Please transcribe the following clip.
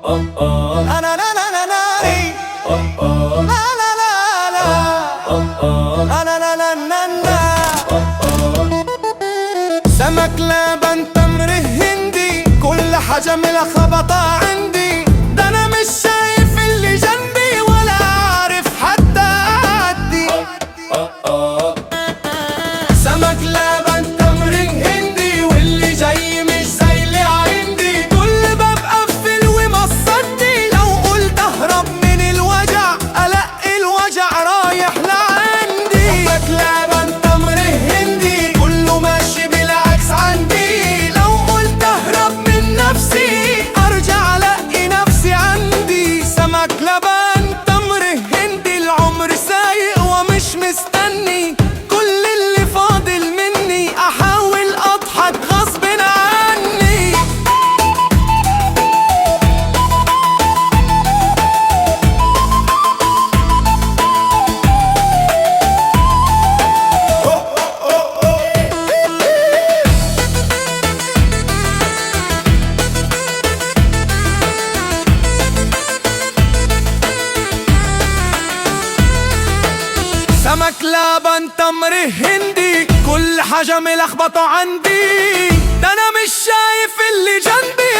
أنا لا لا لا ناري لا لا لا لا أنا لا لا لا. سمك لبن تمر هندي كل حاجة ملخبطة عندي، ده أنا مش شايف اللي جنبي ولا عارف حتى أعدي. سمك لبن تمر هندي واللي جاي مش زي اللي عندي، كل باب قفل ومصدي، لو قلت أهرب من الوجع ألاقي الوجع رايح لعندي. سمك لبن تمر هندي كله ماشي بالعكس عندي، لو قلت أهرب من نفسي أرجع ألاقي نفسي عندي. سمك لبن تمر هندي العمر سايق ومش مستني، كل اللي فاضل مني أحاول أضحك غصب عني. سمك لبن تمر هندي كل حاجة ملخبطة عندي، ده أنا مش شايف اللي جنبي